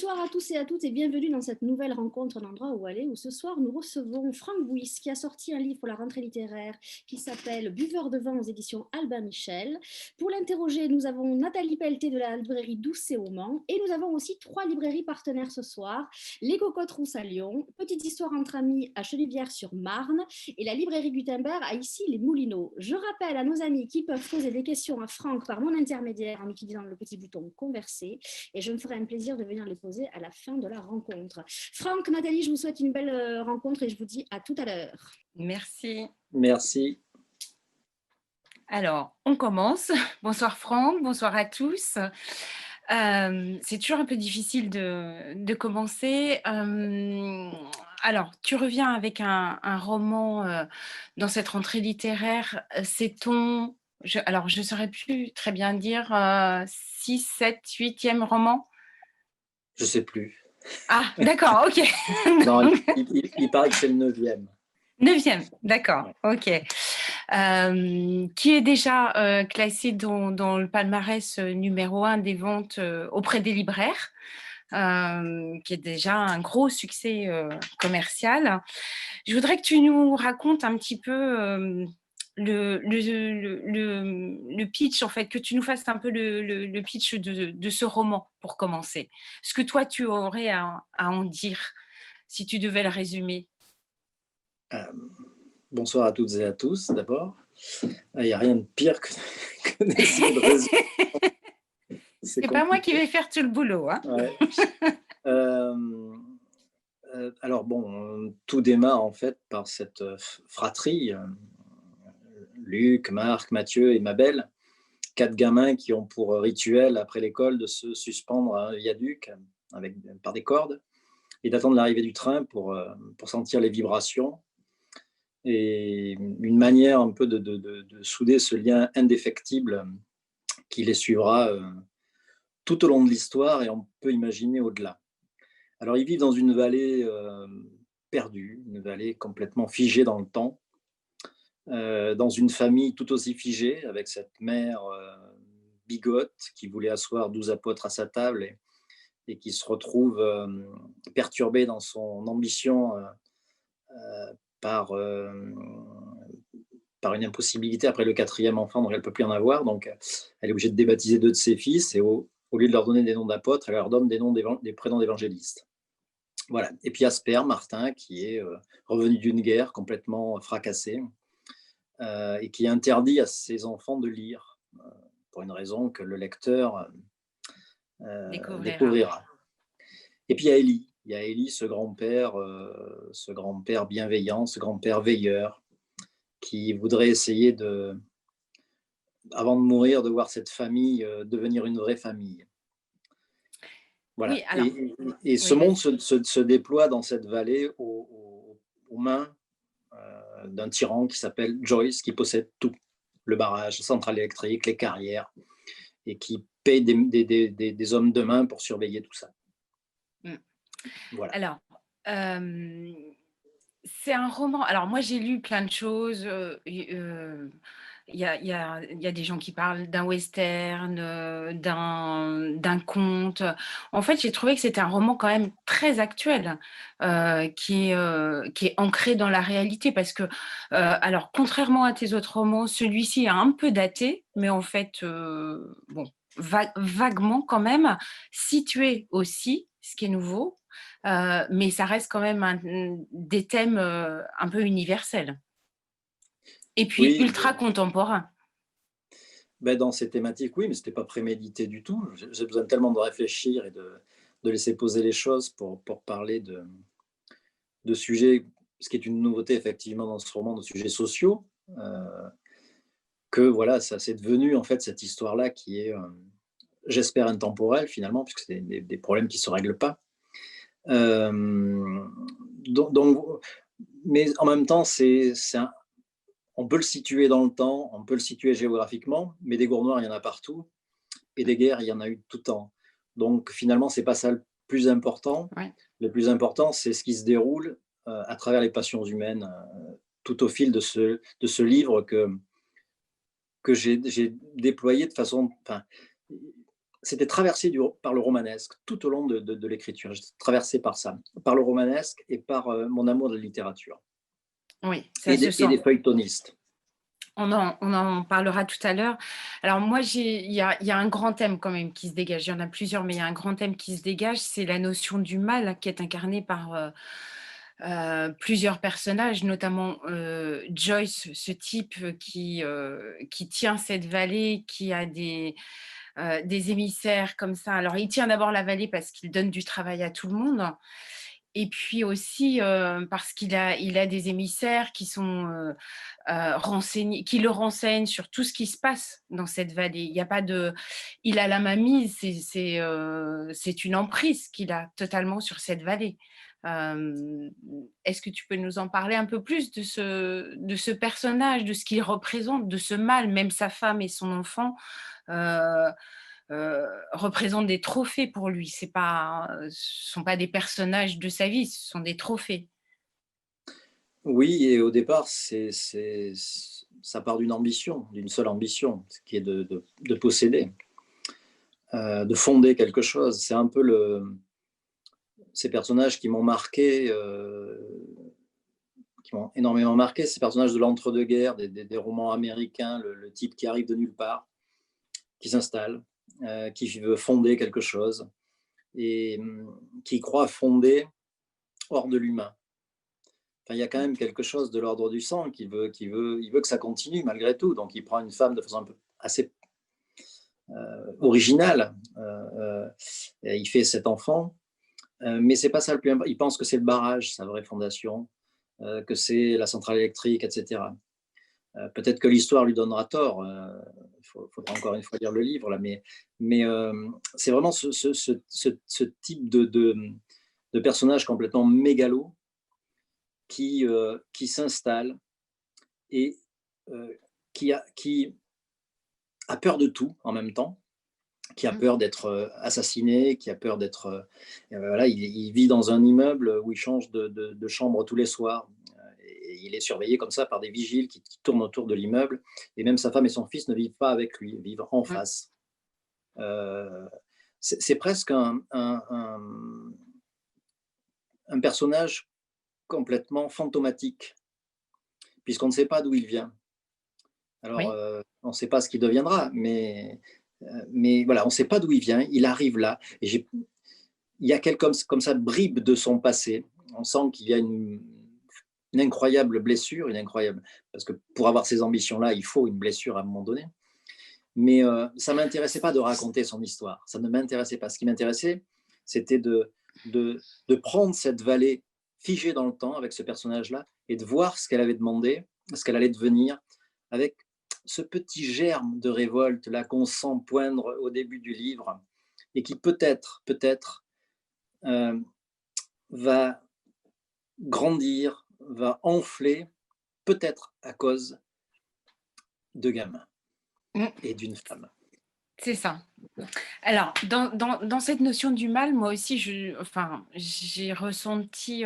Bonsoir à tous et à toutes et bienvenue dans cette nouvelle rencontre d'endroit où aller où ce soir nous recevons Franck Bouys qui a sorti un livre pour la rentrée littéraire qui s'appelle Buveur de vin aux éditions Albin Michel. Pour l'interroger, nous avons Nathalie Pelleté de la librairie Doucet au Mans et nous avons aussi 3 librairies partenaires ce soir, Les Cocottes Rousses à Lyon, Petite Histoire entre amis à Chenevière-sur-Marne et la librairie Gutenberg à ici les Moulineaux. Je rappelle à nos amis qui peuvent poser des questions à Franck par mon intermédiaire en utilisant le petit bouton converser et je me ferai un plaisir de venir les poser à la fin de la rencontre. Franck, Nathalie, je vous souhaite une belle rencontre et je vous dis à tout à l'heure. Merci. Merci. Alors, on commence. Bonsoir Franck, bonsoir à tous. C'est toujours un peu difficile de commencer. Alors, tu reviens avec un roman dans cette rentrée littéraire. C'est ton, alors je ne saurais plus très bien dire, 6, 7, 8e roman? Je ne sais plus. Ah, d'accord, ok. Non, il paraît que c'est le 9e. 9e, d'accord, ok. Qui est déjà classé dans le palmarès numéro 1 des ventes auprès des libraires, qui est déjà un gros succès commercial. Je voudrais que tu nous racontes un petit peu le pitch, en fait, que tu nous fasses un peu le pitch de ce roman pour commencer. Ce que toi, tu aurais à en dire, si tu devais le résumer. Bonsoir à toutes et à tous, d'abord. Il n'y a rien de pire que d'essayer de résumer. C'est pas moi qui vais faire tout le boulot. Hein. Ouais. Alors bon, tout démarre en fait par cette fratrie, Luc, Marc, Mathieu et Mabel, 4 gamins qui ont pour rituel après l'école de se suspendre à un viaduc par des cordes et d'attendre l'arrivée du train pour sentir les vibrations. Et une manière un peu de souder ce lien indéfectible qui les suivra tout au long de l'histoire et on peut imaginer au-delà. Alors ils vivent dans une vallée perdue, une vallée complètement figée dans le temps, dans une famille tout aussi figée, avec cette mère bigote qui voulait asseoir 12 apôtres à sa table et qui se retrouve perturbée dans son ambition par une impossibilité après le 4e enfant, donc elle ne peut plus en avoir. Donc elle est obligée de débaptiser 2 de ses fils et au lieu de leur donner des noms d'apôtres, elle leur donne des prénoms d'évangélistes. Voilà. Et puis Asper, Martin, qui est revenu d'une guerre complètement fracassé et qui interdit à ses enfants de lire pour une raison que le lecteur découvrira. Et puis il y a Élie, ce grand-père bienveillant, ce grand-père veilleur, qui voudrait essayer avant de mourir, de voir cette famille devenir une vraie famille. Voilà. Oui, alors, et ce monde se déploie dans cette vallée aux mains d'un tyran qui s'appelle Joyce, qui possède tout. Le barrage, la centrale électrique, les carrières, et qui paye des hommes de main pour surveiller tout ça. Voilà. Alors, c'est un roman. Alors, moi, j'ai lu plein de choses. Il y a des gens qui parlent d'un western, d'un conte. En fait, j'ai trouvé que c'était un roman quand même très actuel, qui est ancré dans la réalité. Parce que, alors, contrairement à tes autres romans, celui-ci est un peu daté, mais en fait, bon, vaguement quand même, situé aussi, ce qui est nouveau. Mais ça reste quand même des thèmes un peu universels. Et puis ultra contemporain. Dans ces thématiques, oui, mais ce n'était pas prémédité du tout. J'ai besoin tellement de réfléchir et de laisser poser les choses pour parler de sujets, ce qui est une nouveauté effectivement dans ce roman, de sujets sociaux, que voilà, ça c'est devenu en fait cette histoire-là qui est, j'espère, intemporelle finalement, puisque c'est des problèmes qui ne se règlent pas. Donc, mais en même temps, on peut le situer dans le temps, on peut le situer géographiquement, mais des gourds noirs, il y en a partout, et des guerres, il y en a eu tout le temps. Donc finalement, ce n'est pas ça le plus important. Ouais. Le plus important, c'est ce qui se déroule à travers les passions humaines, tout au fil de ce livre que j'ai déployé de façon... c'était traversé par le romanesque tout au long de l'écriture. J'étais traversé par ça, par le romanesque et par mon amour de la littérature Oui, ça se et sent. des feuilletonistes. On en parlera tout à l'heure. Alors moi, il y a un grand thème quand même qui se dégage. Il y en a plusieurs, mais il y a un grand thème qui se dégage, c'est la notion du mal qui est incarnée par plusieurs personnages, notamment Joyce, ce type qui tient cette vallée, qui a des émissaires comme ça. Alors il tient d'abord la vallée parce qu'il donne du travail à tout le monde. Et puis aussi parce qu'il a des émissaires qui sont renseignés, qui le renseignent sur tout ce qui se passe dans cette vallée. Il y a pas de, il a la main mise, c'est une emprise qu'il a totalement sur cette vallée. Euh, Est-ce que tu peux nous en parler un peu plus de ce personnage, de ce qu'il représente, de ce mal, même sa femme et son enfant euh, représentent des trophées pour lui. Ce sont pas des personnages de sa vie, ce sont des trophées. Oui, et au départ, ça part d'une seule ambition, qui est de posséder, de fonder quelque chose. C'est un peu ces personnages qui m'ont marqué, qui m'ont énormément marqué, ces personnages de l'entre-deux-guerres, des romans américains, le type qui arrive de nulle part, qui s'installe, qui veut fonder quelque chose et qui croit fonder hors de l'humain. Enfin, il y a quand même quelque chose de l'ordre du sang il veut que ça continue malgré tout. Donc, il prend une femme de façon un peu assez originale. Et il fait cet enfant, mais c'est pas ça le plus important. Il pense que c'est le barrage, sa vraie fondation, que c'est la centrale électrique, etc. Peut-être que l'histoire lui donnera tort. Il faudra encore une fois lire le livre là, mais c'est vraiment ce type de personnage complètement mégalo qui s'installe et qui a peur de tout en même temps, qui a peur d'être assassiné, qui a peur d'être... voilà, il vit dans un immeuble où il change de chambre tous les soirs. Et il est surveillé comme ça par des vigiles qui tournent autour de l'immeuble. Et même sa femme et son fils ne vivent pas avec lui, ils vivent en face. C'est presque un personnage complètement fantomatique, puisqu'on ne sait pas d'où il vient. Alors, Oui. on ne sait pas ce qu'il deviendra, mais voilà, on ne sait pas d'où il vient. Il arrive là. Et il y a comme ça bribe de son passé. On sent qu'il y a une incroyable blessure, parce que pour avoir ces ambitions-là, il faut une blessure à un moment donné. Mais ça ne m'intéressait pas de raconter son histoire. Ça ne m'intéressait pas. Ce qui m'intéressait, c'était de prendre cette vallée figée dans le temps avec ce personnage-là et de voir ce qu'elle avait demandé, ce qu'elle allait devenir, avec ce petit germe de révolte là qu'on sent poindre au début du livre et qui peut-être euh, va grandir, va enfler, peut-être à cause de gamins Mm, et d'une femme. c'est ça. Alors, dans cette notion du mal, moi aussi, j'ai ressenti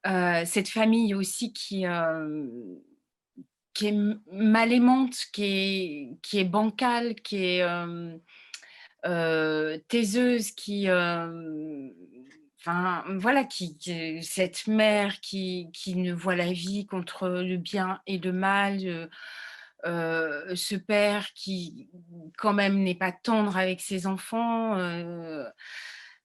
cette famille aussi qui est mal aimante, qui est bancale, qui est taiseuse, enfin, voilà, cette mère qui ne voit la vie qu'entre le bien et le mal, ce père qui, quand même, n'est pas tendre avec ses enfants.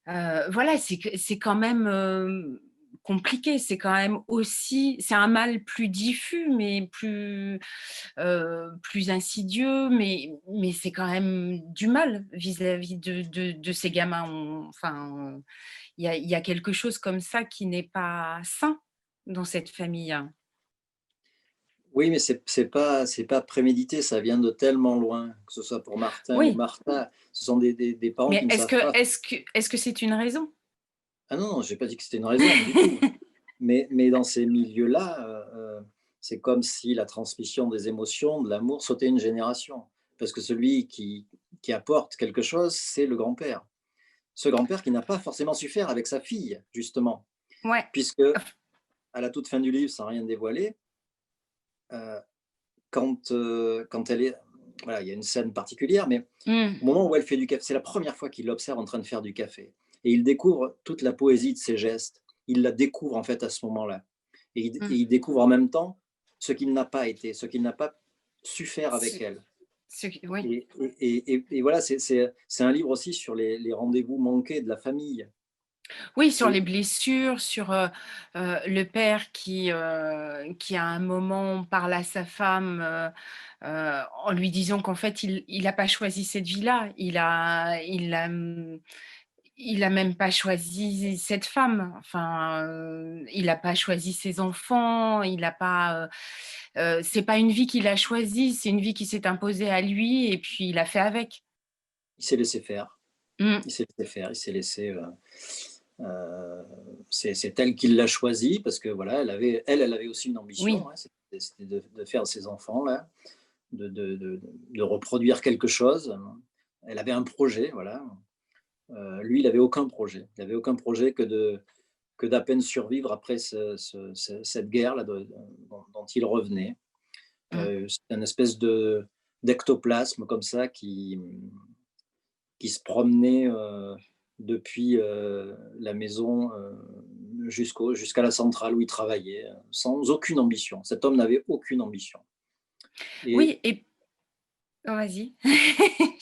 Voilà, c'est quand même compliqué. C'est quand même aussi, c'est un mal plus diffus, mais plus insidieux, mais c'est quand même du mal vis-à-vis de ces gamins. Enfin, il y a quelque chose comme ça qui n'est pas sain dans cette famille. Oui, mais c'est pas prémédité, ça vient de tellement loin, que ce soit pour Martin ou Oui, Martha. Ce sont des parents qui mais ne est-ce savent que, pas. est-ce que, est-ce que c'est une raison? Ah non, non, j'ai pas dit que c'était une raison du tout. Mais dans ces milieux-là, c'est comme si la transmission des émotions, de l'amour, sautait une génération. Parce que celui qui apporte quelque chose, c'est le grand-père. Ce grand-père qui n'a pas forcément su faire avec sa fille, justement. Ouais. Puisque, à la toute fin du livre, sans rien dévoiler, quand elle est voilà, il y a une scène particulière, mais Mmh. au moment où elle fait du café, c'est la première fois qu'il l'observe en train de faire du café. Et il découvre toute la poésie de ses gestes. Il la découvre en fait à ce moment-là. Et Mmh. il découvre en même temps ce qu'il n'a pas été, ce qu'il n'a pas su faire Ce avec elle. oui. Et voilà, c'est un livre aussi sur les rendez-vous manqués de la famille. Oui, sur Et les blessures, sur, le père qui à un moment parle à sa femme, en lui disant qu'en fait il a pas choisi cette vie-là. Il a même pas choisi cette femme. Enfin, il a pas choisi ses enfants, il a pas, c'est pas une vie qu'il a choisie, c'est une vie qui s'est imposée à lui et puis il a fait avec. il s'est laissé faire. Mmh. Il s'est laissé faire, il s'est laissé. C'est elle qui l'a choisi parce que voilà, elle avait aussi une ambition, Oui. hein, c'était de faire ces enfants-là, de reproduire quelque chose. Elle avait un projet, voilà. Lui, il avait aucun projet. Il avait aucun projet que d'à peine survivre après cette guerre-là dont il revenait. Mmh. C'est une espèce d'ectoplasme comme ça qui se promenait depuis la maison jusqu'à la centrale où il travaillait, sans aucune ambition. Cet homme n'avait aucune ambition. Et, Oui et oh, vas-y.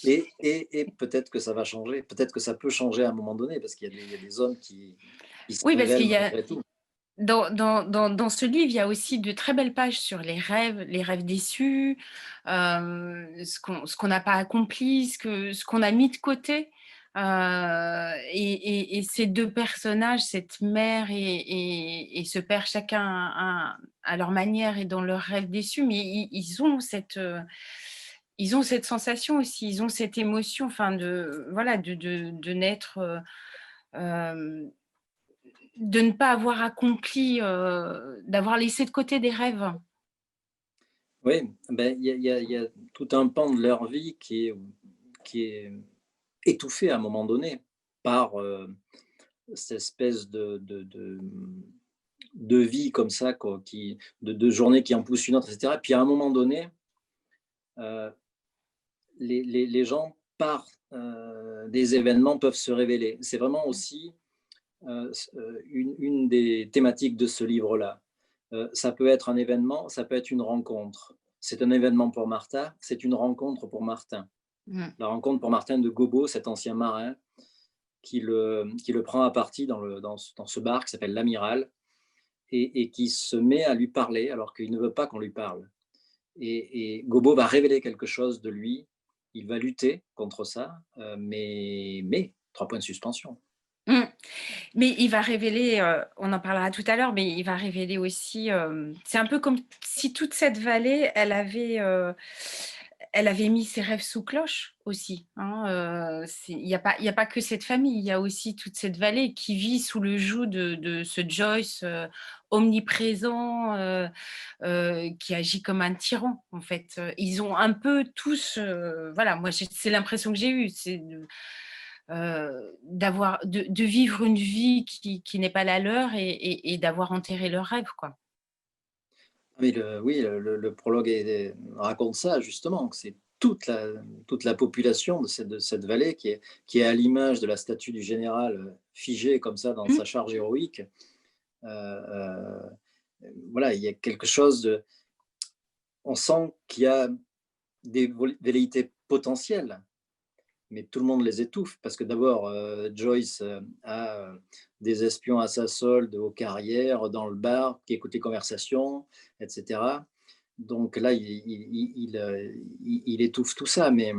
et peut-être que ça va changer, peut-être que ça peut changer à un moment donné, parce qu'il y a des hommes qui se Oui, parce révèlent qu'il y a malgré tout. dans ce livre, il y a aussi de très belles pages sur les rêves déçus, ce qu'on n'a pas accompli, ce qu'on a mis de côté, et ces 2 personnages, cette mère et ce père, chacun à leur manière et dans leurs rêves déçus, mais ils ont cette sensation aussi, ils ont cette émotion, enfin de voilà, de n'être, hem de ne pas avoir accompli, d'avoir laissé de côté des rêves. Oui, ben, il y a tout un pan de leur vie qui est étouffé à un moment donné par cette espèce de vie comme ça, quoi, de journée qui en pousse une autre, etc. Puis à un moment donné, euh, les gens, par des événements, peuvent se révéler. C'est vraiment aussi une des thématiques de ce livre-là. Ça peut être un événement, ça peut être une rencontre. C'est un événement pour Martha, c'est une rencontre pour Martin. Mmh. La rencontre pour Martin de Gobbo, cet ancien marin, qui le prend à partie dans ce bar qui s'appelle l'Amiral, et qui se met à lui parler alors qu'il ne veut pas qu'on lui parle. Et Gobbo va révéler quelque chose de lui, il va lutter contre ça, mais 3 points de suspension. Mmh. Mais il va révéler, on en parlera tout à l'heure, mais il va révéler aussi, c'est un peu comme si toute cette vallée, elle avait mis ses rêves sous cloche aussi, hein, c'est il y a pas que cette famille, il y a aussi toute cette vallée qui vit sous le joug de ce Joyce, omniprésent, qui agit comme un tyran, en fait. Ils ont un peu tous, voilà, moi c'est l'impression que j'ai eue, c'est de vivre une vie qui n'est pas la leur et d'avoir enterré leurs rêves, quoi. Mais oui, le prologue raconte ça justement, que c'est toute la population de cette vallée qui est à l'image de la statue du général figé comme ça dans Mmh, sa charge héroïque. Euh, euh, voilà, il y a quelque chose de... On sent qu'il y a des velléités potentielles, mais tout le monde les étouffe parce que d'abord, Joyce a des espions à sa solde aux carrières, dans le bar, qui écoutent les conversations, etc. Donc là, il étouffe tout ça, mais,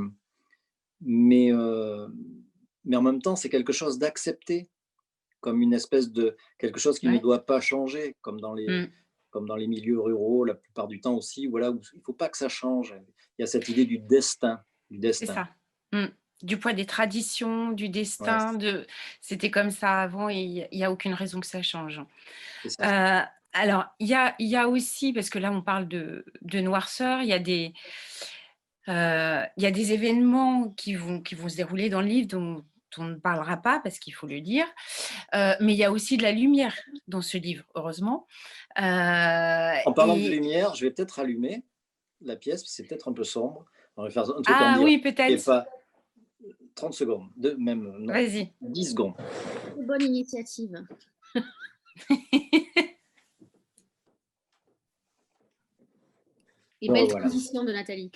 euh, mais en même temps, c'est quelque chose d'accepté, comme une espèce de quelque chose qui ne ouais, doit pas changer, mmh, comme dans les milieux ruraux, la plupart du temps aussi, voilà, où il ne faut pas que ça change. Il y a cette idée du destin, du c'est destin. ça. Mmh. Du poids des traditions, du Ouais, destin, de c'était comme ça avant et il y a aucune raison que ça change. c'est ça. Heu, alors il y a aussi parce que là on parle de noirceur, il y a des événements qui vont se dérouler dans le livre dont on ne parlera pas parce qu'il faut le dire, mais il y a aussi de la lumière dans ce livre, heureusement, En parlant de et lumière, je vais peut-être allumer la pièce, c'est peut-être un peu sombre. On va faire un truc en Ah direct oui, et peut-être. pas 30 secondes, même non, Vas-y. 10 secondes. Bonne initiative. Et Bon, belle voilà, transition de Nathalie.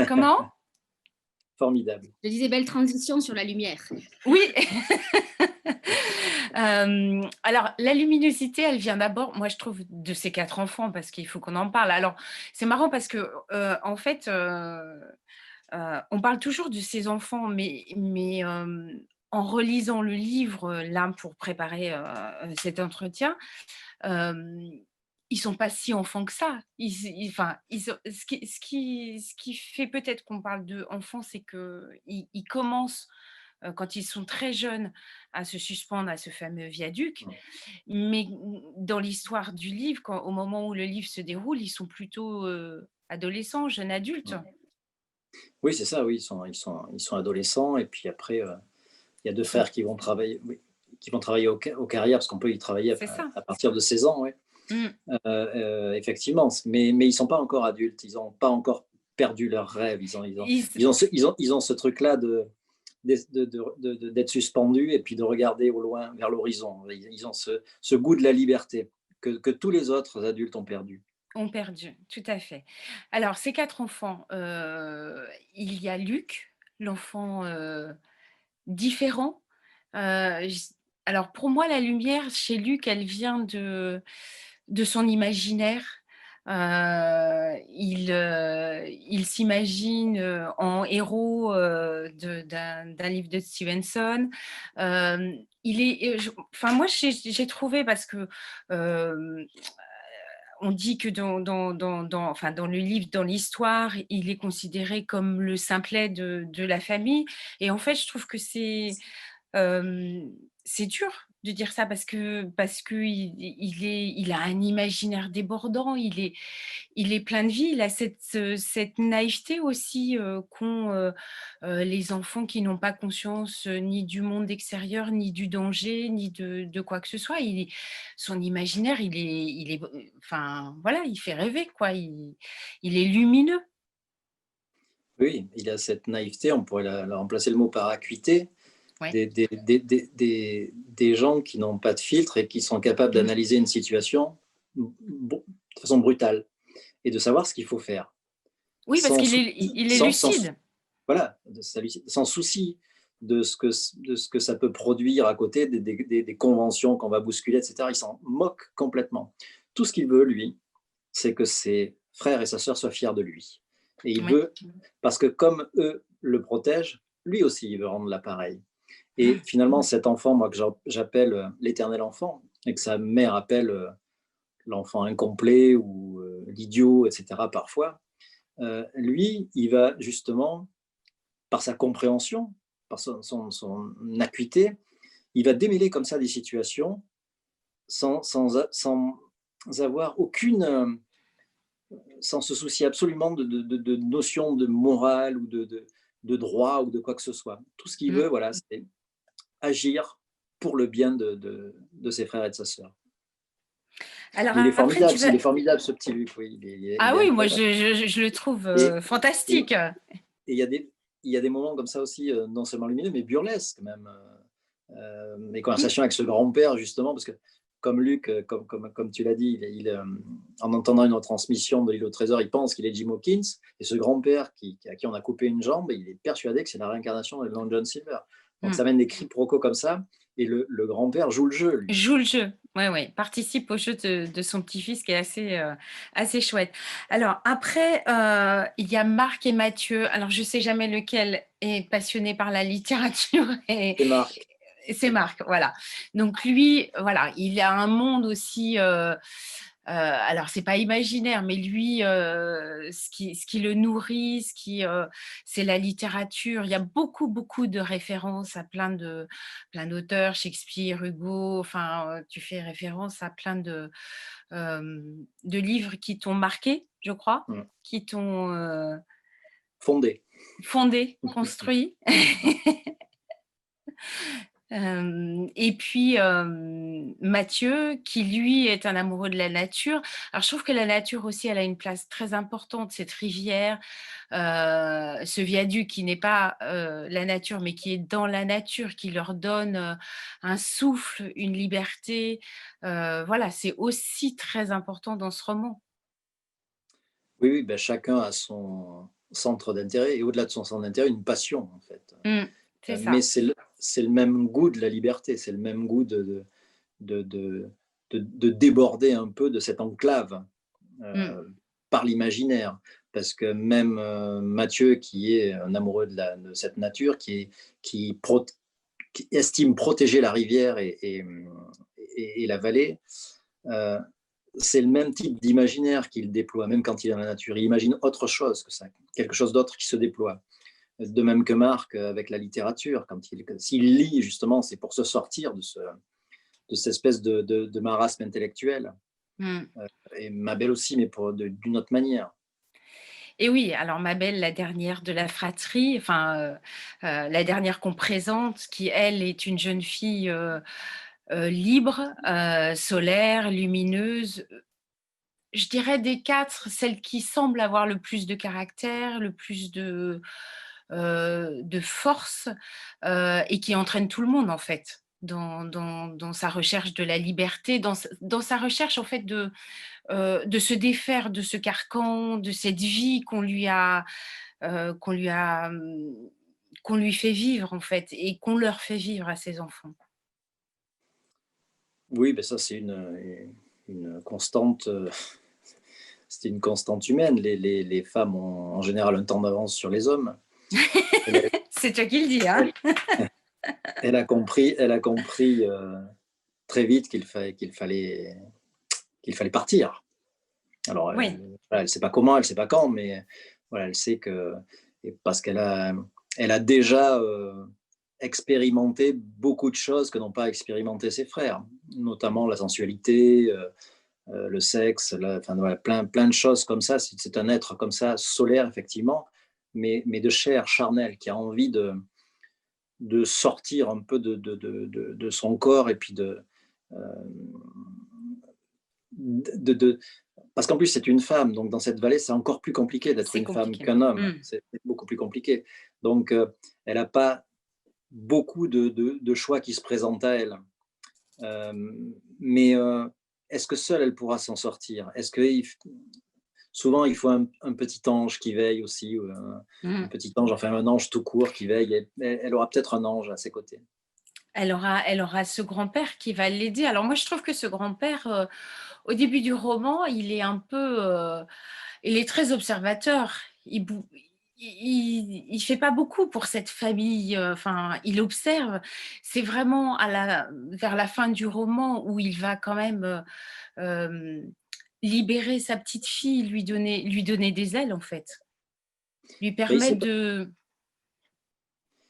Comment? formidable. Je disais belle transition sur la lumière. Oui. Alors, la luminosité, elle vient d'abord, moi je trouve, de ces 4 enfants, parce qu'il faut qu'on en parle. Alors, c'est marrant parce que, en fait, on parle toujours de ces enfants, mais en relisant le livre, là, pour préparer, cet entretien, hem, ils sont pas si enfants que ça. Enfin, ils ont ce qui fait peut-être qu'on parle d'enfants, c'est qu'ils commencent, quand ils sont très jeunes, à se suspendre à ce fameux viaduc. Mmh. Mais dans l'histoire du livre, au moment où le livre se déroule, ils sont plutôt, adolescents, jeunes adultes. Mmh. Oui, c'est ça, oui, ils sont adolescents et puis après, il y a 2 frères qui vont travailler, oui, qui vont travailler aux carrières parce qu'on peut y travailler C'est ça. à partir de 16 ans, oui. Mmh. Effectivement, mais ils sont pas encore adultes, ils ont pas encore perdu leurs rêves, Ils ils ont ce truc-là d'être suspendus et puis de regarder au loin vers l'horizon. Ils ont ce goût de la liberté que tous les autres adultes ont perdu. ont perdu, tout à fait. Alors ces 4 enfants, il y a Luc, l'enfant, différent. J Alors pour moi, la lumière chez Luc, elle vient de son imaginaire. Il s'imagine, en héros, d'un livre de Stevenson. Il est, enfin moi j'ai trouvé parce que, hem on dit que enfin, dans le livre, dans l'histoire, il est considéré comme le simplet de la famille. Et en fait, je trouve que hem, c'est dur de dire ça parce que il a un imaginaire débordant, il est plein de vie, il a cette naïveté aussi, qu'ont, les enfants qui n'ont pas conscience, ni du monde extérieur, ni du danger, ni de quoi que ce soit. Son imaginaire, enfin, voilà, il fait rêver, quoi. Il est lumineux. Oui, il a cette naïveté, on pourrait la remplacer le mot par acuité, Ouais. des gens qui n'ont pas de filtre et qui sont capables Mmh. d'analyser une situation de façon brutale et de savoir ce qu'il faut faire, Oui, parce sans qu'il souci, est il est lucide. voilà, sans souci de ce que ça peut produire à côté, des conventions qu'on va bousculer, etc. Il s'en moque complètement. Tout ce qu'il veut, lui, c'est que ses frères et sa sœur soient fiers de lui. Et il Oui. veut, parce que comme eux le protègent, lui aussi, il veut rendre l'appareil. Et finalement, cet enfant, moi, que j'appelle l'éternel enfant, et que sa mère appelle l'enfant incomplet ou l'idiot, etc., parfois, lui, il va justement, par sa compréhension, par son acuité, il va démêler comme ça des situations sans avoir aucune, sans se soucier absolument de notions de morale ou de droit ou de quoi que ce soit. Tout ce qu'il Mmh. veut, voilà, c'est agir pour le bien de ses frères et de sa sœur. Alors Mais après, tu vas il est formidable ce petit Luc, oui, il ah est oui, moi incroyable. je le trouve, Et, et, fantastique. et il y a des moments comme ça aussi, non seulement lumineux, mais burlesques même. Mes Mmh. conversations avec ce grand-père, justement, parce que comme Luc, comme tu l'as dit, en entendant une retransmission de l'île au trésor, il pense qu'il est Jim Hawkins, et ce grand-père à qui on a coupé une jambe, il est persuadé que c'est la réincarnation de Long John Silver. Donc Mmh. ça mène des quiproquos comme ça, et le grand-père joue le jeu, lui. Joue le jeu. Ouais, ouais, participe au jeu de son petit-fils qui est assez chouette. Alors après, il y a Marc et Mathieu. Alors je sais jamais lequel est passionné par la littérature et Et Marc, c'est Marc, voilà. Donc lui, voilà, il a un monde aussi, alors c'est pas imaginaire, mais lui, ce qui le nourrit, c'est la littérature. Il y a beaucoup, beaucoup de références à plein d'auteurs, Shakespeare, Hugo, enfin, tu fais référence à plein de livres qui t'ont marqué, je crois, qui t'ont, fondé. fondé, construit. Et puis, Mathieu qui lui est un amoureux de la nature. Alors je trouve que la nature aussi, elle a une place très importante, cette rivière, ce viaduc qui n'est pas, la nature, mais qui est dans la nature, qui leur donne, un souffle, une liberté. Voilà, c'est aussi très important dans ce roman. Oui, oui, ben, chacun a son centre d'intérêt et au-delà de son centre d'intérêt, une passion en fait. Mmh, c'est Mais ça. c'est le même goût de la liberté, c'est le même goût de de de déborder un peu de cette enclave, Mmh, par l'imaginaire. Parce que même, Mathieu qui est un amoureux de cette nature, qui prot qui estime protéger la rivière et la vallée, heu, c'est le même type d'imaginaire qu'il déploie, même quand il est dans la nature. Il imagine autre chose que ça, quelque chose d'autre qui se déploie. De même que Marc avec la littérature, s'il lit justement, c'est pour se sortir de cette espèce de marasme intellectuel. mmh. Et Mabel aussi, mais d'une autre manière. Et oui, alors ma belle, la dernière de la fratrie, enfin, la dernière qu'on présente, qui elle est une jeune fille, libre, solaire, lumineuse, je dirais des 4, celle qui semble avoir le plus de caractère, le plus de force, et qui entraîne tout le monde en fait, dans sa recherche de la liberté, dans sa recherche en fait de se défaire de ce carcan, de cette vie qu'on lui a, qu'on lui fait vivre en fait et qu'on leur fait vivre à ses enfants. Oui, ben ça, c'est une constante, c'est une constante humaine. Les femmes ont en général un temps d'avance sur les hommes. Elle, C'est toi qui le dis, hein? elle, elle a compris très vite qu'il fallait partir. Alors, Oui, voilà, elle sait pas comment, elle sait pas quand, mais voilà, elle sait que, et parce elle a déjà expérimenté beaucoup de choses que n'ont pas expérimenté ses frères, notamment la sensualité, le sexe, enfin, voilà, plein de choses comme ça. C'est un être comme ça, solaire, effectivement, mais de chair charnelle, qui a envie de sortir un peu de son corps et puis euh, de, parce qu'en plus, c'est une femme, donc dans cette vallée, c'est encore plus compliqué d'être c'est une femme compliqué. qu'un homme. Mmh. C'est beaucoup plus compliqué. Donc, elle n'a pas beaucoup de choix qui se présentent à elle. Euh, mais est-ce que seule, elle pourra s'en sortir? Souvent, il faut un petit ange qui veille aussi, ou un Mmh. petit ange, enfin un ange tout court qui veille. Elle aura peut-être un ange à ses côtés. Elle aura ce grand-père qui va l'aider. Alors moi, je trouve que ce grand-père, au début du roman, il est un peu, il est très observateur. Il fait pas beaucoup pour cette famille, enfin, il observe. C'est vraiment vers la fin du roman où il va quand même, libérer sa petite fille, lui donner des ailes, en fait. Lui Mais permettre de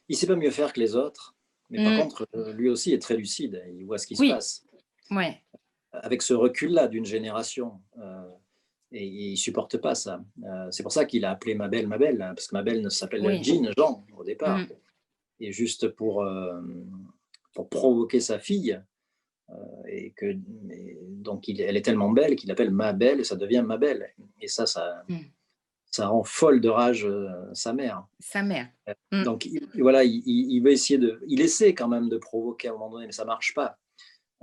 il sait pas mieux faire que les autres. Mais par mmh, contre, lui aussi est très lucide. Il voit ce qui se oui, passe. ouais, Avec ce recul-là d'une génération. Et il supporte pas ça. C'est pour ça qu'il a appelé Mabel, hein, parce que Mabel ne s'appelle oui, Jean au départ. mmh, Et juste pour provoquer sa fille, donc elle est tellement belle qu'il appelle Mabel et ça devient Mabel. Et mmh, ça rend folle de rage sa mère. sa mère. Mmh, Donc voilà, il veut essayer il essaie quand même de provoquer à un moment donné, mais ça marche pas.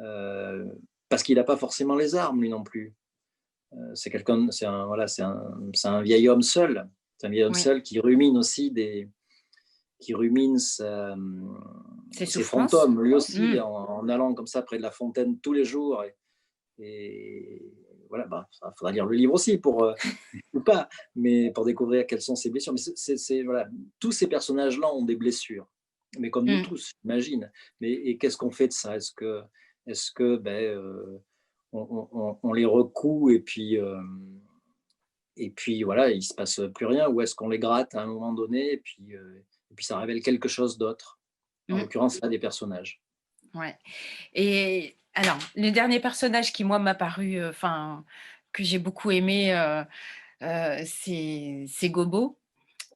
Euh, Parce qu'il n'a pas forcément les armes, lui non plus. C'est quelqu'un, voilà, c'est un vieil homme seul. C'est un vieil homme oui, seul qui rumine aussi qui rumine ses ses souffrances. fantômes, lui Mmh, aussi, en allant comme ça près de la fontaine tous les jours. Et voilà, bah, il faudra lire le livre aussi ou pas, mais pour découvrir quelles sont ses blessures. Mais voilà, tous ces personnages-là ont des blessures, mais comme nous mmh, tous, j'imagine. Et qu'est-ce qu'on fait de ça? Est-ce que on les recoue et puis voilà, il se passe plus rien, ou est-ce qu'on les gratte à un moment donné et puis ça révèle quelque chose d'autre? En mmh, l'occurrence, là, des personnages. ouais. Et alors, le dernier personnage qui, moi, m'a paru, enfin, que j'ai beaucoup aimé, c'est Gobo.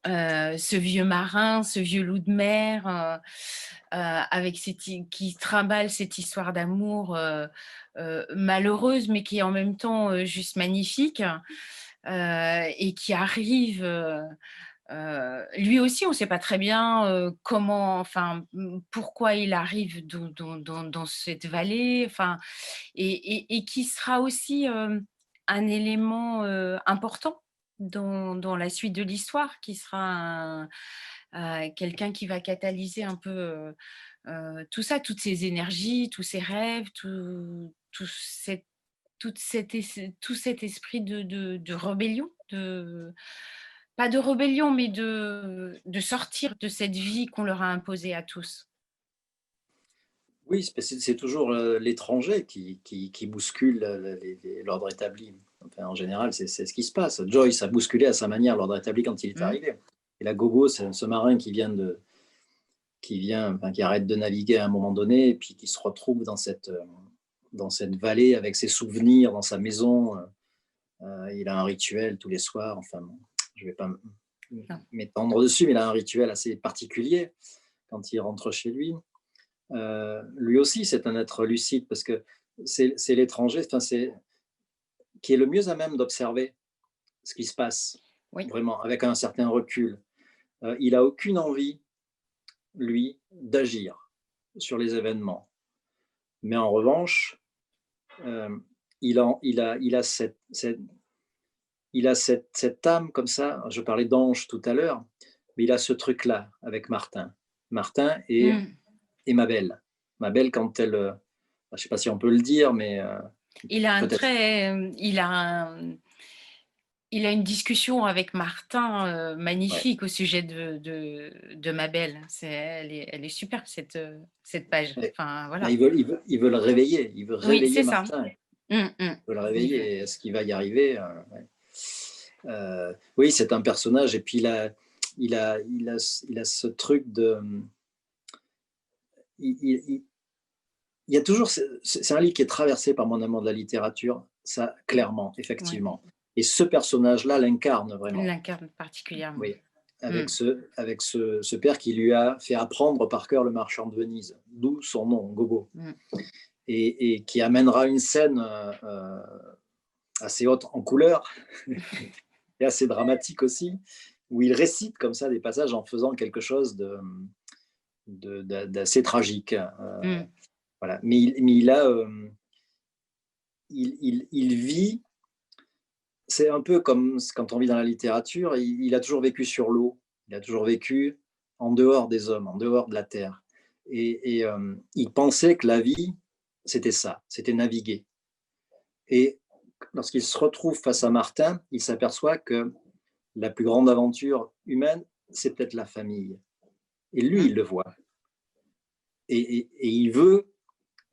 ce vieux marin, ce vieux loup de mer, avec qui trimballe cette histoire d'amour malheureuse, mais qui est en même temps juste magnifique, et qui arrive. Lui aussi, on ne sait pas très bien comment, enfin, pourquoi il arrive dans cette vallée, enfin, et qui sera aussi un élément important dans la suite de l'histoire, qui sera quelqu'un qui va catalyser un peu tout ça, toutes ces énergies, tous ces rêves, tout cet esprit de rébellion, pas de rébellion, mais de sortir de cette vie qu'on leur a imposée à tous. Oui, c'est toujours l'étranger qui bouscule l'ordre établi. Enfin, en général, c'est ce qui se passe. Joyce a bousculé à sa manière l'ordre établi quand il est Mmh. arrivé. Et là, Gogo, c'est ce marin enfin, qui arrête de naviguer à un moment donné, et puis qui se retrouve dans cette vallée avec ses souvenirs, dans sa maison. Il a un rituel tous les soirs. Enfin, bon, je ne vais pas Non. m'étendre dessus, mais il a un rituel assez particulier quand il rentre chez lui. Lui aussi, c'est un être lucide parce que c'est l'étranger, enfin, qui est le mieux à même d'observer ce qui se passe, Oui. vraiment, avec un certain recul. Il n'a aucune envie, lui, d'agir sur les événements. Mais en revanche, il a cette âme comme ça. Je parlais d'ange tout à l'heure, mais il a ce truc-là avec Martin. Martin Mmh. et Mabel. Mabel, quand elle, je ne sais pas si on peut le dire, mais Il a un peut-être. très, il a une discussion avec Martin Ouais. magnifique au sujet de Mabel. Elle est superbe cette page. Ouais. Enfin Ben, voilà. il veut le réveiller. Il veut Oui, réveiller c'est ça. Martin. Il Mmh. veut le Il veut. réveiller. Est-ce qu'il va y arriver? Ouais. Oui, c'est un personnage. Et puis il a ce truc de. Il y a toujours. C'est un livre qui est traversé par mon amour de la littérature. Ça, clairement, Ouais. effectivement. Et ce personnage-là l'incarne Il vraiment. l'incarne particulièrement. Oui. Mmh. Avec ce père qui lui a fait apprendre par cœur le marchand de Venise, d'où son nom, Gobo. Mmh. Et qui amènera une scène assez haute en couleur et assez dramatique aussi, où il récite comme ça des passages en faisant quelque chose d'assez tragique. Mmh. Voilà. Mais il vit, c'est un peu comme quand on vit dans la littérature, il a toujours vécu sur l'eau, il a toujours vécu en dehors des hommes, en dehors de la terre. Et il pensait que la vie, c'était ça, c'était naviguer. Et lorsqu'il se retrouve face à Martin, il s'aperçoit que la plus grande aventure humaine, c'est peut-être la famille. Et lui, Mmh. il le voit. Et il veut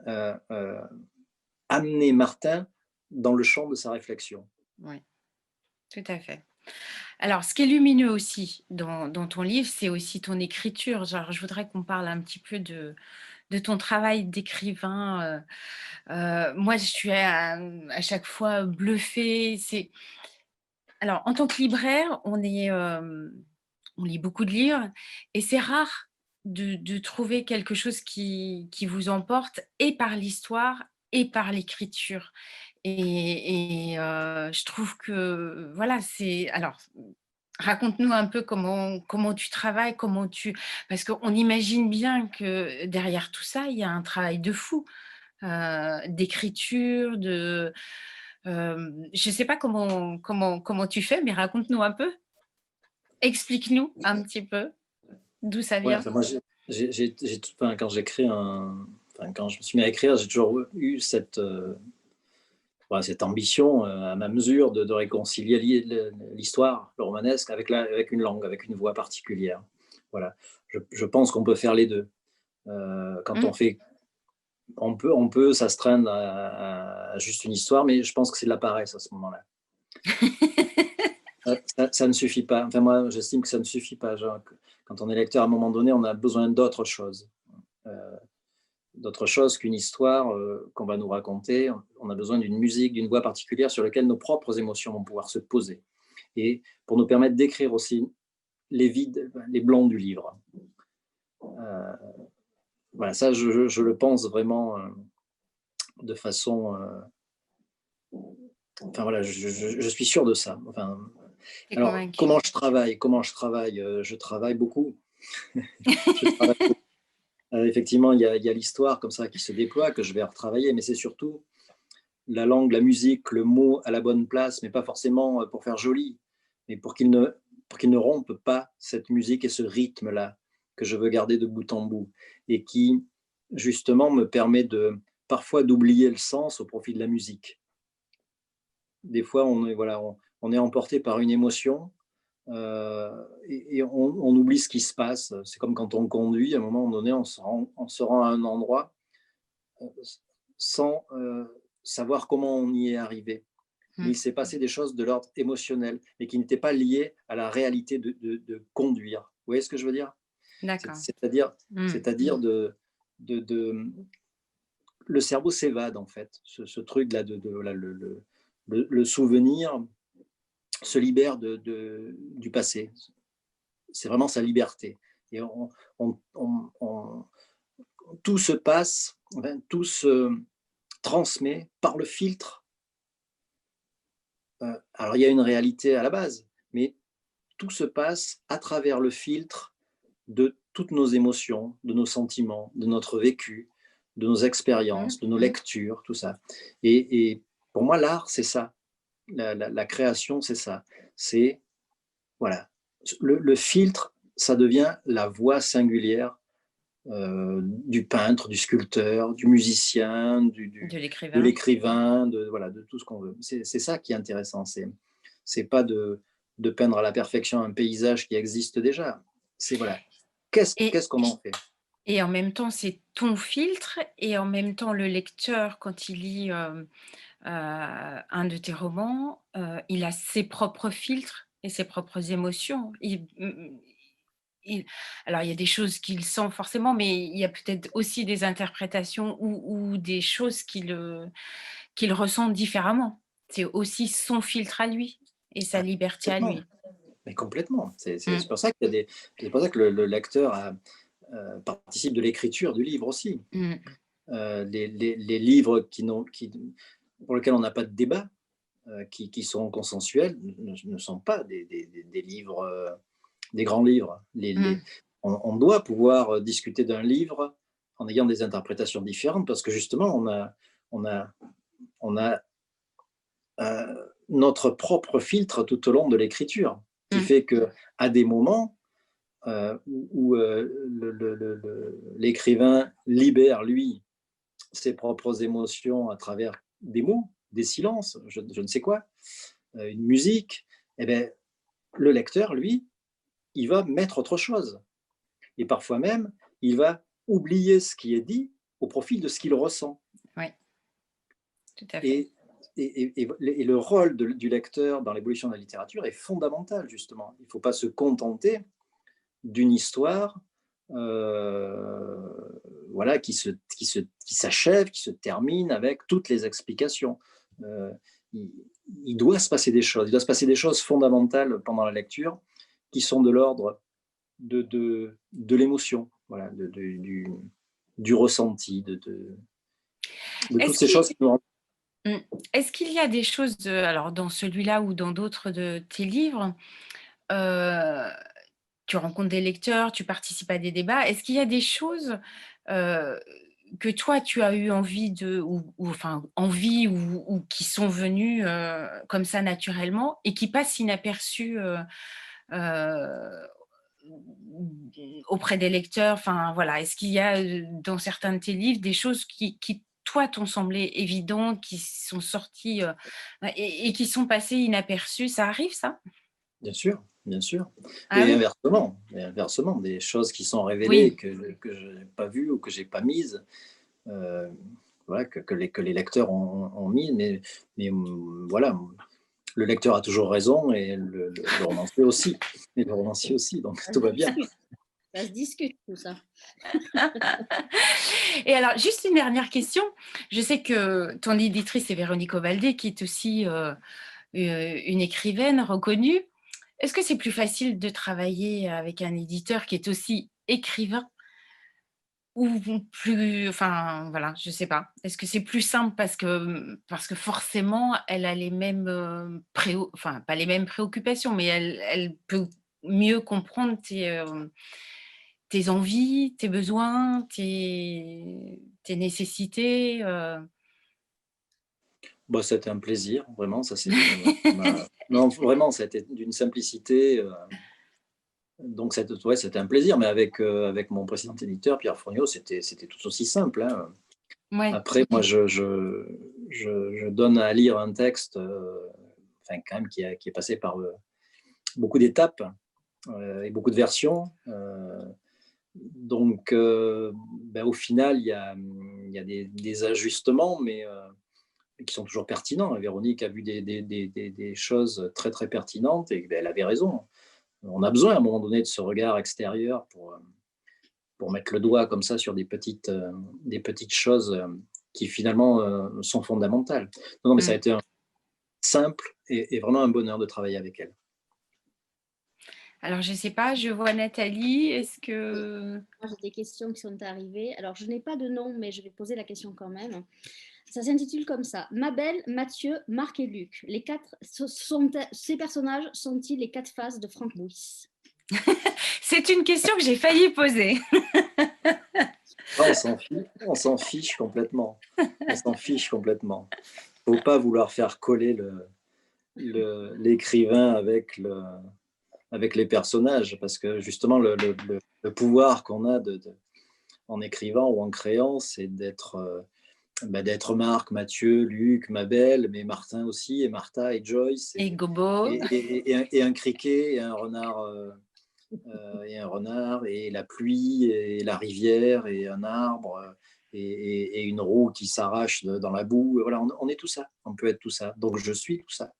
euh, euh, amener Martin dans le champ de sa réflexion. Oui, tout à fait. Alors, ce qui est lumineux aussi dans ton livre, c'est aussi ton écriture. Genre, je voudrais qu'on parle un petit peu de ton travail d'écrivain. Moi, je suis à chaque fois bluffée. Alors, en tant que libraire, on lit beaucoup de livres et c'est rare de trouver quelque chose qui vous emporte et par l'histoire et par l'écriture. Et je trouve que, voilà, c'est alors raconte-nous un peu comment tu travailles, parce qu'on imagine bien que derrière tout ça, il y a un travail de fou, d'écriture, je ne sais pas comment tu fais, mais raconte-nous un peu. Explique-nous un petit peu d'où ça Ouais, vient. enfin, moi, enfin, quand je me suis mis à écrire, j'ai toujours eu cette ambition à ma mesure de réconcilier l'histoire, le romanesque, avec une langue, avec une voix particulière. Voilà. Je pense qu'on peut faire les deux. Quand Mmh. on peut s'astreindre à juste une histoire, mais je pense que c'est de la paresse à ce moment-là. Ça ne suffit pas. Enfin, moi, j'estime que ça ne suffit pas. Genre, quand on est lecteur, à un moment donné, on a besoin d'autre chose. Euh, D'autre chose qu'une histoire qu'on va nous raconter. On a besoin d'une musique, d'une voix particulière sur laquelle nos propres émotions vont pouvoir se poser. Et pour nous permettre d'écrire aussi les vides, les blancs du livre. Voilà, ça, je le pense vraiment de façon. Enfin voilà, je suis sûr de ça. Enfin, T'es alors, convaincu. comment je travaille je travaille beaucoup. Je travaille beaucoup. Effectivement, il y a l'histoire comme ça qui se déploie, que je vais retravailler, mais c'est surtout la langue, la musique, le mot à la bonne place, mais pas forcément pour faire joli, mais pour qu'il ne rompe pas cette musique et ce rythme-là que je veux garder de bout en bout et qui, justement, me permet parfois d'oublier le sens au profit de la musique. Des fois, on est emporté par une émotion et on oublie ce qui se passe. C'est comme quand on conduit, à un moment donné, on se rend à un endroit euh, sans savoir comment on y est arrivé. Mais Mm. il s'est passé des choses de l'ordre émotionnel, mais qui n'étaient pas liées à la réalité de conduire. Vous voyez ce que je veux dire? D'accord. C'est-à-dire, Mm. de le cerveau s'évade en fait. Ce truc-là voilà, le souvenir se libère du passé. C'est vraiment sa liberté. Et tout se passe, enfin, tout se transmet par le filtre. Alors il y a une réalité à la base, mais tout se passe à travers le filtre de toutes nos émotions, de nos sentiments, de notre vécu, de nos expériences, de nos lectures, tout ça. Et pour moi, l'art, c'est ça. La création, c'est ça. C'est, voilà, le filtre, ça devient la voix singulière du peintre, du sculpteur, du musicien, De de l'écrivain. l'écrivain, voilà, de tout ce qu'on veut. C'est ça qui est intéressant. C'est pas de peindre à la perfection un paysage qui existe déjà. C'est voilà, Et, qu'est-ce qu'on en fait? et en même temps, c'est ton filtre, et en même temps, le lecteur, quand il lit un de tes romans, il a ses propres filtres et ses propres émotions. Alors, il y a des choses qu'il sent forcément, mais il y a peut-être aussi des interprétations ou des choses qu'il ressent différemment. C'est aussi son filtre à lui et sa Ah, liberté à complètement, lui. mais complètement. C'est Mm, pour ça qu'il y a c'est pour ça que le lecteur participe de l'écriture du livre aussi. mm, Les livres pour lesquels on n'a pas de débat, qui sont consensuels, ne sont pas des livres, des grands livres. mm. On doit pouvoir discuter d'un livre en ayant des interprétations différentes parce que justement, on a, on a notre propre filtre tout au long de l'écriture qui Mmh. fait que à des moments où l'écrivain libère, lui, ses propres émotions à travers des mots, des silences, je ne sais quoi, une musique, eh bien, le lecteur, lui, il va mettre autre chose. Et parfois même, il va oublier ce qui est dit au profit de ce qu'il ressent. Oui, tout à fait. Et, et le rôle du lecteur dans l'évolution de la littérature est fondamental, justement. Il ne faut pas se contenter d'une histoire voilà, qui s'achève, qui se termine avec toutes les explications. Euh, il, il doit se passer des choses. Il doit se passer des choses fondamentales pendant la lecture qui sont de l'ordre de l'émotion, voilà, du ressenti, de toutes Est-ce ces qu'il choses qui nous rendent. mmh, est-ce qu'il y a des choses, alors dans celui-là ou dans d'autres de tes livres, heu, tu rencontres des lecteurs, tu participes à des débats. Est-ce qu'il y a des choses, heu, que toi tu as eu envie ou enfin envie ou qui sont venues, comme ça naturellement et qui passent inaperçues, heu, auprès des lecteurs? Enfin voilà, est-ce qu'il y a, dans certains de tes livres des choses qui toi t'ont semblé évidentes, qui sont sorties, et qui sont passées inaperçues? Ça arrive ça? Bien sûr, bien sûr. Ah Et oui? inversement, des choses qui sont révélées Oui. que je n'ai pas vues ou que j'ai pas mises, euh, voilà, que les lecteurs ont mis, mais voilà, le lecteur a toujours raison et le romancier aussi. Et le romancier aussi, donc Ça tout se va bien. discute, ça se discute tout ça. Et alors, juste une dernière question. Je sais que ton éditrice est Véronique Ovaldé, qui est aussi une écrivaine reconnue. est-ce que c'est plus facile de travailler avec un éditeur qui est aussi écrivain ou plus enfin, voilà, je sais pas. Est-ce que c'est plus simple parce que forcément elle a les mêmes, enfin pas les mêmes préoccupations, mais elle peut mieux comprendre tes envies, tes besoins, tes nécessités, Bah, c'était un plaisir, vraiment, ça c'est non, vraiment, ça a été d'une simplicité, donc c'était un plaisir, mais avec mon précédent éditeur, Pierre Fourniot, c'était tout aussi simple, hein. Ouais. Après, moi, je donne à lire un texte, enfin, quand même, qui est passé par beaucoup d'étapes et beaucoup de versions. Donc, ben, au final, il y a des ajustements, mais qui sont toujours pertinents. Véronique a vu des choses très, très pertinentes et ben, elle avait raison. On a besoin à un moment donné de ce regard extérieur pour mettre le doigt comme ça sur des petites choses qui finalement sont fondamentales. Non, non, mais ça a Mmh. été simple et vraiment un bonheur de travailler avec elle. Alors je sais pas, je vois Nathalie, est-ce Oui, que moi j'ai des questions qui sont arrivées. Alors je n'ai pas de nom, mais je vais poser la question quand même. Ça s'intitule comme ça. Mabel, Mathieu, Marc et Luc. Les quatre, ces personnages sont-ils les quatre faces de Franck Bouis? c'est une question que j'ai failli poser. Ah, on s'en fiche complètement. On s'en fiche complètement. Il ne faut pas vouloir faire coller l'écrivain avec les personnages, parce que justement, le pouvoir qu'on a en écrivant ou en créant, c'est d'être Marc, Mathieu, Luc, Mabel, mais Martin aussi, et Martha, et Joyce, Et Gobo. et un criquet, et un renard, et la pluie, et la rivière, et un arbre, et une roue qui s'arrache dans la boue. Voilà, on est tout ça, on peut être tout ça. Donc je suis tout ça.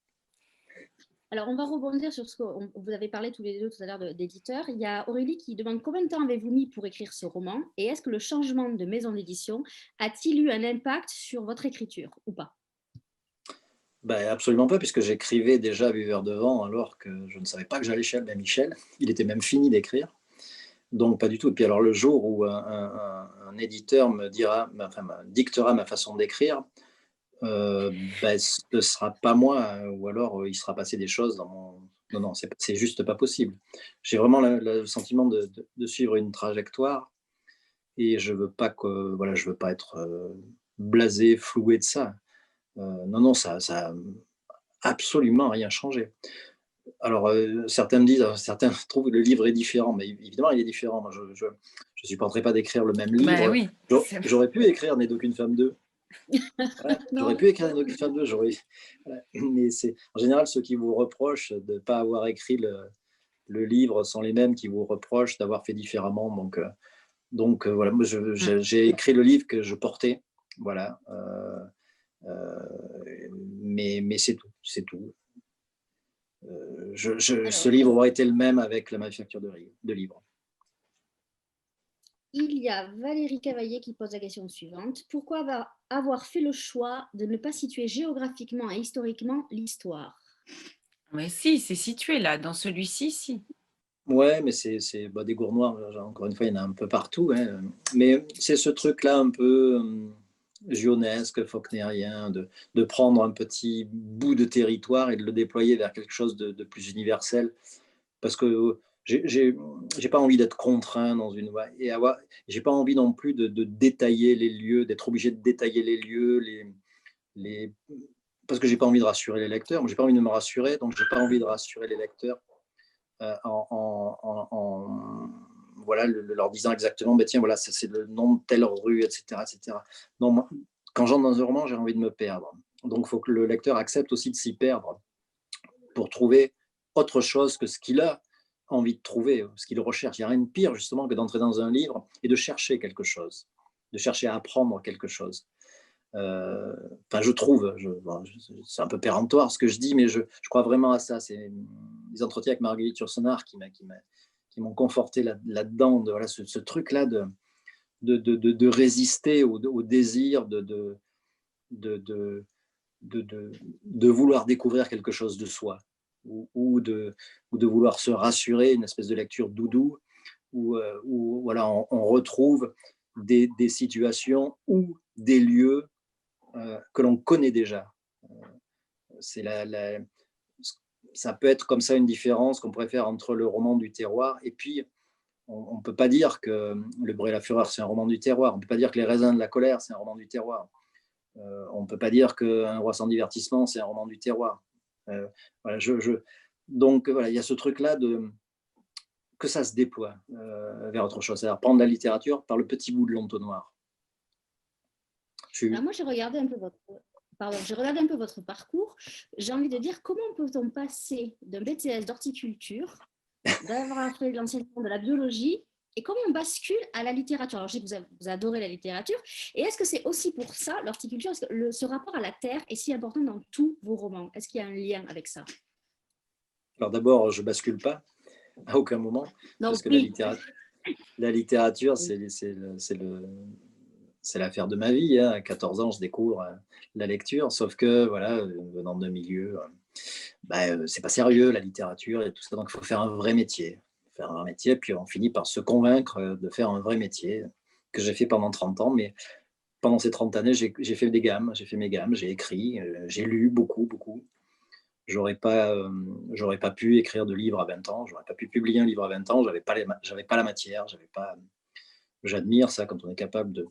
Alors, on va rebondir sur ce que vous avez parlé tous les deux tout à l'heure d'éditeur. Il y a Aurélie qui demande combien de temps avez-vous mis pour écrire ce roman et est-ce que le changement de maison d'édition a-t-il eu un impact sur votre écriture ou pas? Ben, absolument pas, puisque j'écrivais déjà Viveur de vent alors que je ne savais pas que j'allais chez Albin Michel. Il était même fini d'écrire. Donc pas du tout. Et puis alors le jour où un éditeur me dictera ma façon d'écrire, ben, ce ne sera pas moi, ou alors il sera passé des choses dans mon... Non, non, c'est juste pas possible. J'ai vraiment le sentiment de suivre une trajectoire et je veux pas que, voilà, je veux pas être blasé, floué de ça. Non, non, ça a absolument rien changé. Alors, certains me disent, certains trouvent que le livre est différent, mais évidemment, il est différent. Moi, je supporterais pas d'écrire le même Bah livre. oui, J'aurais pu écrire N'est d'aucune femme 2. Voilà, j'aurais Non. pu écrire N'est d'aucune femme 2, voilà. Mais c'est en général ceux qui vous reprochent de ne pas avoir écrit le livre sont les mêmes qui vous reprochent d'avoir fait différemment. Donc voilà, moi, mmh. j'ai écrit le livre que je portais. Voilà. Mais c'est tout, c'est tout. Ce Alors, livre aurait été le même avec la manufacture de livres. il y a Valérie Cavaillé qui pose la question suivante. Pourquoi avoir fait le choix de ne pas situer géographiquement et historiquement l'histoire? Mais si, c'est situé là, dans celui-ci, si. Ouais, mais c'est bah, des gourds noirs, encore une fois, il y en a un peu partout, hein. Mais c'est ce truc-là un peu gionesque, faulknérien, de prendre un petit bout de territoire et de le déployer vers quelque chose de plus universel. Parce que j'ai pas envie d'être contraint dans une voie et j'ai pas envie non plus de détailler les lieux, d'être obligé de détailler les lieux, les parce que j'ai pas envie de rassurer les lecteurs. Moi, j'ai pas envie de me rassurer, donc j'ai pas envie de rassurer les lecteurs voilà, leur disant exactement, bah, tiens, voilà, c'est le nom de telle rue, etc. etc. Non, moi, quand j'entre dans un roman, j'ai envie de me perdre. Donc, il faut que le lecteur accepte aussi de s'y perdre pour trouver autre chose que ce qu'il a envie de trouver, ce qu'il recherche. Il n'y a rien de pire, justement, que d'entrer dans un livre et de chercher quelque chose, de chercher à apprendre quelque chose. Enfin, je trouve, bon, c'est un peu péremptoire ce que je dis, mais je crois vraiment à ça. C'est des entretiens avec Marguerite Yourcenar qui m'ont conforté là-dedans, voilà, ce truc-là de résister au désir de, de, de, de vouloir découvrir quelque chose de soi. ou de vouloir se rassurer, une espèce de lecture doudou, où voilà, on retrouve des situations ou des lieux que l'on connaît déjà. C'est ça peut être comme ça une différence qu'on pourrait faire entre le roman du terroir et puis on ne peut pas dire que Le bruit et la fureur, c'est un roman du terroir. On ne peut pas dire que Les raisins de la colère, c'est un roman du terroir. On ne peut pas dire qu'un roi sans divertissement, c'est un roman du terroir. Voilà, donc voilà, il y a ce truc-là que ça se déploie vers autre chose. C'est-à-dire prendre la littérature par le petit bout de l'entonnoir. Alors moi, j'ai regardé un peu votre parcours. J'ai envie de dire, comment peut-on passer d'un BTS d'horticulture, d'avoir fait l'enseignement de la biologie, et comment on bascule à la littérature? Alors, je sais que vous adorez la littérature. Et est-ce que c'est aussi pour ça, l'horticulture, est-ce que ce rapport à la terre est si important dans tous vos romans? Est-ce qu'il y a un lien avec ça? Alors d'abord, je ne bascule pas à aucun moment, Donc, parce que oui. la littérature, c'est l'affaire de ma vie. Hein. À 14 ans, je découvre la lecture, sauf que, voilà, venant de milieu, c'est pas sérieux, la littérature et tout ça, donc il faut faire un vrai métier. Faire un vrai métier, puis on finit par se convaincre de faire un vrai métier, que j'ai fait pendant 30 ans, mais pendant ces 30 années, j'ai fait mes gammes, j'ai écrit, j'ai lu beaucoup, beaucoup. J'aurais pas pu écrire de livre à 20 ans, j'aurais pas pu publier un livre à 20 ans, j'avais pas la matière, j'admire ça quand on est capable de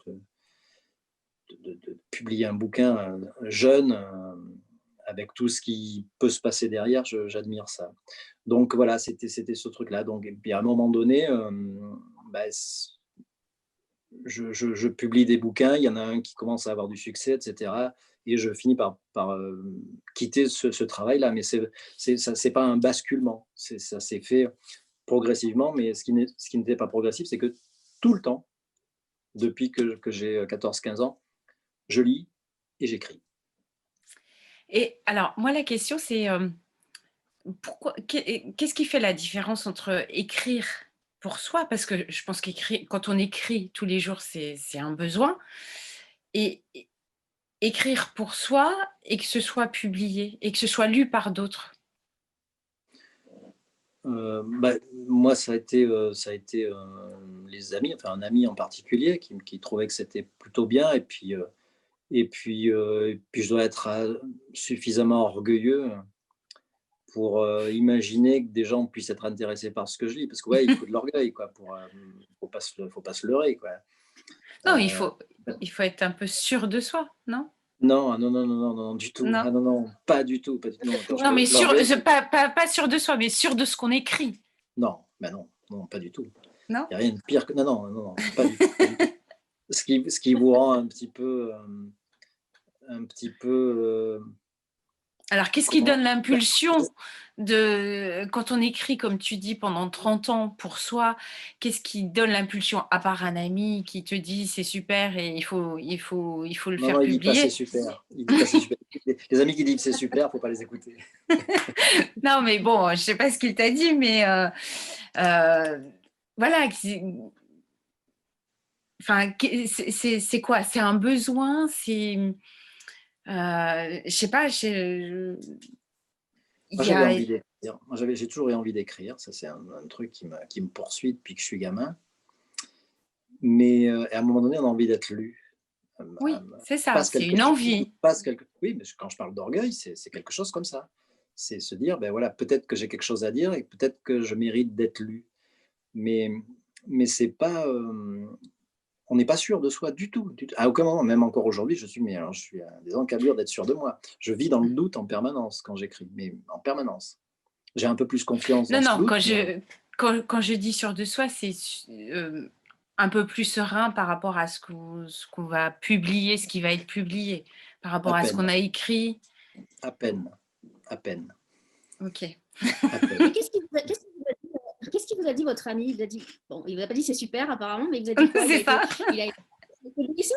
publier un bouquin jeune, avec tout ce qui peut se passer derrière, j'admire ça. Donc voilà, c'était ce truc-là. Donc, et puis à un moment donné, je publie des bouquins, il y en a un qui commence à avoir du succès, etc. Et je finis par quitter ce travail-là. Mais c'est pas un basculement, ça s'est fait progressivement. Mais ce qui n'était pas progressif, c'est que tout le temps, depuis que j'ai 14-15 ans, je lis et j'écris. Et alors, moi, la question, c'est qu'est-ce qui fait la différence entre écrire pour soi, parce que je pense quand on écrit tous les jours, c'est un besoin, et écrire pour soi et que ce soit publié et que ce soit lu par d'autres? Moi, ça a été les amis, enfin un ami en particulier qui trouvait que c'était plutôt bien. Et puis je dois être suffisamment orgueilleux pour imaginer que des gens puissent être intéressés par ce que je lis. Parce que ouais, il faut de l'orgueil, quoi, faut pas se leurrer, quoi. Non, Euh, il faut être un peu sûr de soi, non? non, ah non, non, non, non, non, du tout. Non? Ah non, non, pas du tout, pas du tout. Non, Non, mais l'orgueil, pas sûr de soi, mais sûr de ce qu'on écrit, non, ben non, non, pas du tout. non? Il n'y a rien de pire que. Non, non, non, non, pas du tout, pas du tout. Ce qui vous rend un petit peu. Alors, qu'est-ce qui Comment? donne l'impulsion quand on écrit, comme tu dis, pendant 30 ans pour soi, qu'est-ce qui donne l'impulsion, à part un ami qui te dit c'est super et il faut le Non, faire non, il dit pas c'est publier? super. Il dit pas c'est super. Les amis qui disent c'est super, faut pas les écouter. Non, mais bon, je sais pas ce qu'il t'a dit, mais voilà, enfin, c'est quoi? C'est un besoin? Je sais pas, il Moi, y j'avais a. envie d'écrire. Moi, j'ai toujours eu envie d'écrire. Ça, c'est un truc qui me poursuit depuis que je suis gamin. Mais à un moment donné, on a envie d'être lu. Oui, c'est ça, Passe c'est quelque une chose. envie. Oui, mais quand je parle d'orgueil, c'est quelque chose comme ça. C'est se dire, ben voilà, peut-être que j'ai quelque chose à dire et peut-être que je mérite d'être lu. Mais, mais c'est pas. On n'est pas sûr de soi du tout, du tout. À aucun moment, même encore aujourd'hui, je suis à des encablures d'être sûr de moi. Je vis dans le doute en permanence quand j'écris, mais en permanence. J'ai un peu plus confiance dans Non, ce non, doute. quand je dis sûr de soi, c'est un peu plus serein par rapport à ce qu'on va publier, ce qui va être publié, par À rapport à ce peine, qu'on a écrit. à peine, à peine, OK. à peine. Et qu'est-ce qu'il vous a dit votre ami? Il vous a dit, bon, il vous a pas dit c'est super apparemment, mais il vous a dit quoi? C'est ça. Il a été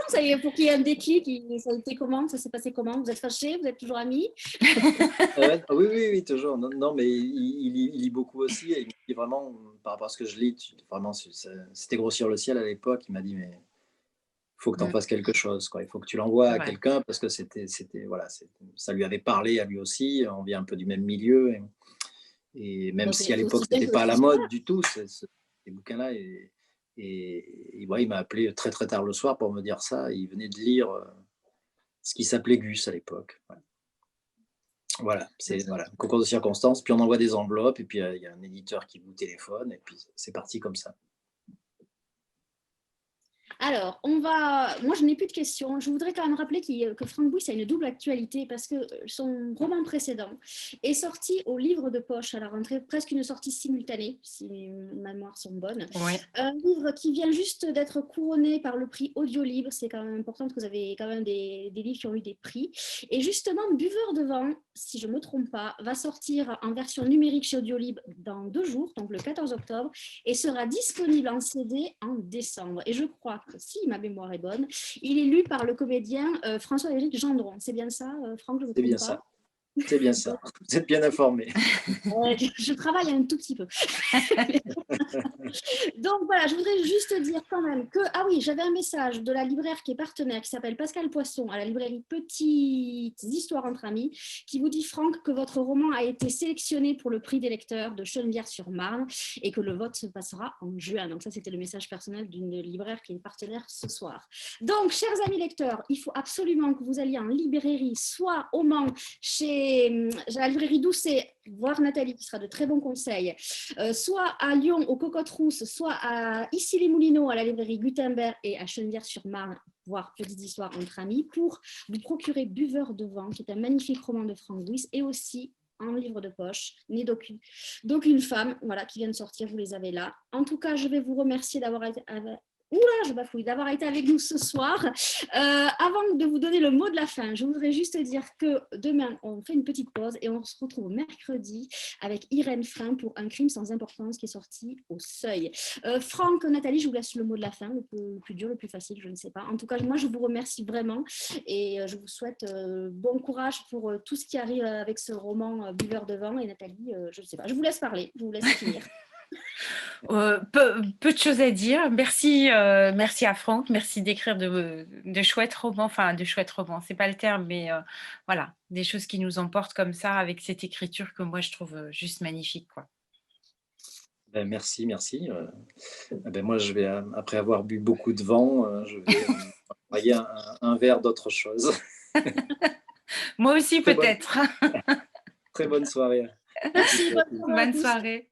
ça y est, pour qu'il y ait un déclic, ça a été comment? Ça s'est passé comment? Vous êtes fâchés? Vous êtes toujours amis? Ah ouais, oui, oui, oui, toujours. Non, non, mais il lit beaucoup aussi. Et il me dit vraiment, par rapport à ce que je lis, vraiment, c'était grossir le ciel à l'époque. Il m'a dit, mais il faut que tu en Mmh, fasses quelque chose, quoi. Il faut que tu l'envoies c'est à vrai. quelqu'un parce que voilà, ça lui avait parlé à lui aussi. On vient un peu du même milieu. Et même Bon, si à c'est l'époque, aussi ce bien n'était que pas à la l'histoire. mode du tout, ces bouquins-là. Et ouais, il m'a appelé très très tard le soir pour me dire ça. Il venait de lire ce qui s'appelait Gus à l'époque. Ouais. Voilà, c'est voilà, un concours de circonstances. Puis on envoie des enveloppes, et puis il y a un éditeur qui vous téléphone, et puis c'est parti comme ça. Alors, moi je n'ai plus de questions. Je voudrais quand même rappeler que Frank Buis a une double actualité parce que son roman précédent est sorti au livre de poche à la rentrée, presque une sortie simultanée, si ma mémoire sont bonnes. Ouais. Un livre qui vient juste d'être couronné par le prix Audiolibre. C'est quand même important parce que vous avez quand même des livres qui ont eu des prix. Et justement, Buveur de vent, si je ne me trompe pas, va sortir en version numérique chez Audiolibre dans 2 jours, donc le 14 octobre, et sera disponible en CD en décembre. Et je crois que, si ma mémoire est bonne, il est lu par le comédien François-Éric Gendron. C'est bien ça, Franck, je ne me C'est trompe bien pas? ça. C'est bien ça. Vous êtes bien informé. Je travaille un tout petit peu. Donc voilà, je voudrais juste dire quand même que, ah oui, j'avais un message de la libraire qui est partenaire, qui s'appelle Pascal Poisson, à la librairie Petites Histoires entre amis, qui vous dit, Franck, que votre roman a été sélectionné pour le prix des lecteurs de Chenevière-sur-Marne et que le vote se passera en juin. Donc ça, c'était le message personnel d'une libraire qui est partenaire ce soir. Donc, chers amis lecteurs, il faut absolument que vous alliez en librairie, soit au Mans, chez la librairie Doucet, voir Nathalie, qui sera de très bons conseils, soit à Lyon, aux Cocottes Rousses, soit à Issy-les-Moulineaux, à la librairie Gutenberg, et à Chenevière-sur-Marne, voir Petite Histoire entre amis, pour vous procurer Buveur de vent, qui est un magnifique roman de Frank Buis, et aussi en livre de poche, né d'aucune femme, voilà, qui vient de sortir, vous les avez là. En tout cas, je vais vous remercier d'avoir été d'avoir été avec nous ce soir. Avant de vous donner le mot de la fin, je voudrais juste dire que demain, on fait une petite pause et on se retrouve mercredi avec Irène Frein pour Un crime sans importance qui est sorti au Seuil. Franck, Nathalie, je vous laisse le mot de la fin, le plus dur, le plus facile, je ne sais pas. En tout cas, moi, je vous remercie vraiment et je vous souhaite bon courage pour tout ce qui arrive avec ce roman Buveur de vent. Et Nathalie, je ne sais pas, je vous laisse parler, je vous laisse finir. Peu de choses à dire. Merci à Franck. Merci d'écrire de chouettes romans. Enfin, de chouettes romans, c'est pas le terme, mais voilà, des choses qui nous emportent comme ça avec cette écriture que moi je trouve juste magnifique, quoi. Ben, merci. Ben, moi, je vais, après avoir bu beaucoup de vent, je vais envoyer un verre d'autre chose. Moi aussi, Très bonne, peut-être. très bonne soirée. Merci, bonne soirée à Bonne tous. soirée.